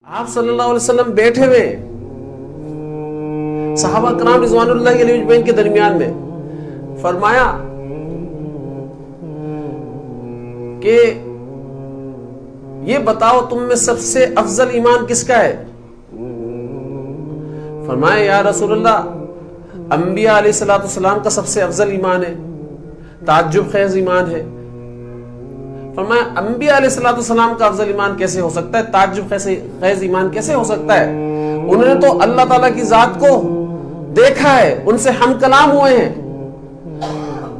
آپ صلی اللہ علیہ وسلم بیٹھے ہوئے صحابہ کرام رضوان اللہ علیہ اجمعین کے درمیان میں، فرمایا کہ یہ بتاؤ تم میں سب سے افضل ایمان کس کا ہے؟ فرمایا یا رسول اللہ انبیاء علیہ السلام کا سب سے افضل ایمان ہے، تعجب خیز ایمان ہے۔ فرمایا انبیاء علیہ السلام کا افضل ایمان کیسے ہو سکتا ہے؟ تعجب خیز ایمان کیسے ہو سکتا ہے؟ انہوں نے تو اللہ تعالیٰ کی ذات کو دیکھا ہے، ان سے ہم کلام ہوئے ہیں،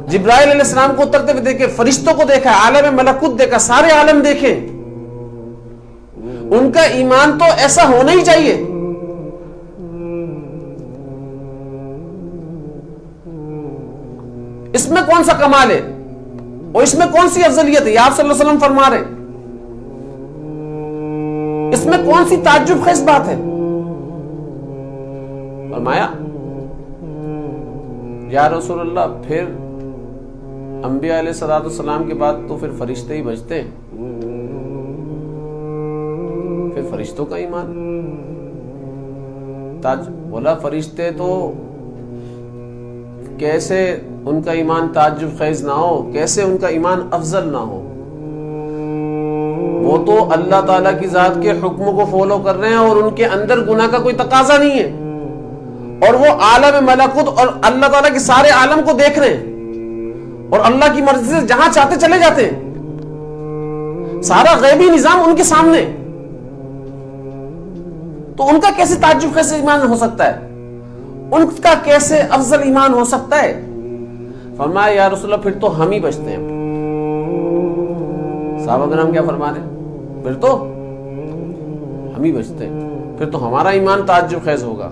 جبرائیل علیہ السلام کو اترتے ہوئے دیکھے، فرشتوں کو دیکھا، عالم ملکوت دیکھا، سارے عالم دیکھے۔ ان کا ایمان تو ایسا ہونا ہی چاہیے۔ اس میں کون سا کمال ہے اور اس میں کون سی افضلیت ہے؟ یہ آپ صلی اللہ علیہ وسلم فرما رہے ہیں، اس میں کون سی تعجب خیز بات ہے؟ فرمایا یا رسول اللہ پھر انبیاء علیہ السلام کے بعد تو پھر فرشتے ہی بچتے ہیں، پھر فرشتوں کا ایمان بولا فرشتے تو کیسے ان کا ایمان تعجب خیز نہ ہو، کیسے ان کا ایمان افضل نہ ہو؟ وہ تو اللہ تعالیٰ کی ذات کے حکموں کو فالو کر رہے ہیں اور ان کے اندر گناہ کا کوئی تقاضا نہیں ہے، اور وہ عالم ملکوت اور اللہ تعالیٰ کے سارے عالم کو دیکھ رہے ہیں اور اللہ کی مرضی سے جہاں چاہتے چلے جاتے ہیں، سارا غیبی نظام ان کے سامنے، تو ان کا کیسے تعجب خیز ایمان ہو سکتا ہے؟ ان کا کیسے افضل ایمان ہو سکتا ہے؟ فرمایا یا رسول اللہ پھر تو ہم ہی بچتے ہیں۔ صحابہ کرام کیا فرما رہے ہیں؟ پھر تو ہم ہی بچتے ہیں، پھر تو ہمارا ایمان تعجب خیز ہوگا۔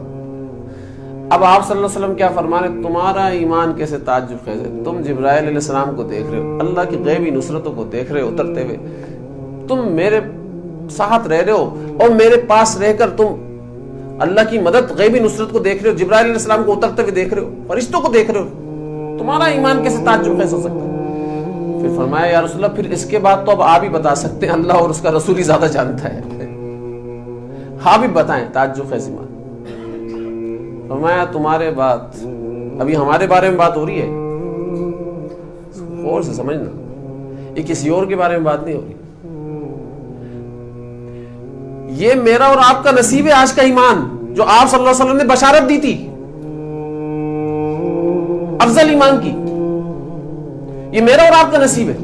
اب آپ صلی اللہ علیہ وسلم کیا فرما رہے ہیں؟ تمہارا ایمان کیسے تعجب خیز ہے؟ تم جبرائیل علیہ السلام کو دیکھ رہے ہو، اللہ کی غیبی نصرتوں کو دیکھ رہے ہو اترتے ہوئے، تم میرے ساتھ رہ رہے ہو اور میرے پاس رہ کر تم اللہ کی مدد غیبی نصرت کو دیکھ رہے ہو، جبرائیل علیہ السلام کو اترتے ہوئے دیکھ رہے ہو، فرشتوں کو دیکھ رہے ہو، تمہارا ایمان کیسے تعجب خیز ہو سکتا ہے؟ پھر فرمایا یا رسول اللہ پھر اس کے بعد تو اب آپ ہی بتا سکتے ہیں، اللہ اور اس کا رسول ہی زیادہ جانتا ہے، آپ ہی بتائیں تعجب خیز ایمان۔ فرمایا تمہارے بعد ابھی ہمارے بارے میں بات ہو رہی ہے، غور سے سمجھنا، یہ کسی اور کے بارے میں بات نہیں ہو رہی، یہ میرا اور آپ کا نصیب ہے آج کا ایمان جو آپ صلی اللہ علیہ وسلم نے بشارت دی تھی افضل ایمان کی، یہ میرا اور آپ کا نصیب ہے۔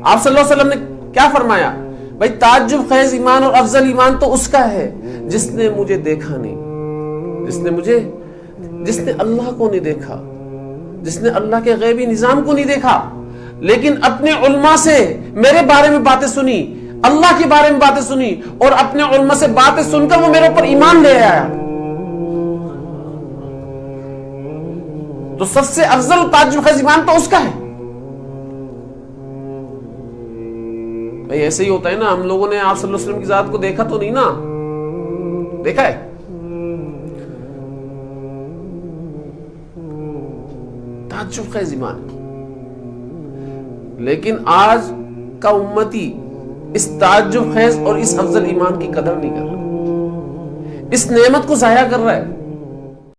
آپ صلی اللہ علیہ وسلم نے کیا فرمایا؟ بھائی تعجب خیز ایمان اور افضل ایمان تو اس کا ہے جس نے مجھے دیکھا نہیں، جس نے اللہ کو نہیں دیکھا، جس نے اللہ کے غیبی نظام کو نہیں دیکھا، لیکن اپنے علماء سے میرے بارے میں باتیں سنی، اللہ کے بارے میں باتیں سنی، اور اپنے علماء سے باتیں سن کر وہ میرے اوپر ایمان لے آیا، تو سب سے افضل تعجب خیز ایمان تو اس کا ہے۔ بھائی ایسے ہی ہوتا ہے نا، ہم لوگوں نے آپ صلی اللہ علیہ وسلم کی ذات کو دیکھا تو نہیں نا، دیکھا ہے، تعجب خیز ایمان، لیکن آج کا امتی اس تعجب خیز اور اس افضل ایمان کی قدر نہیں کر رہا، اس نعمت کو ضائع کر رہا ہے۔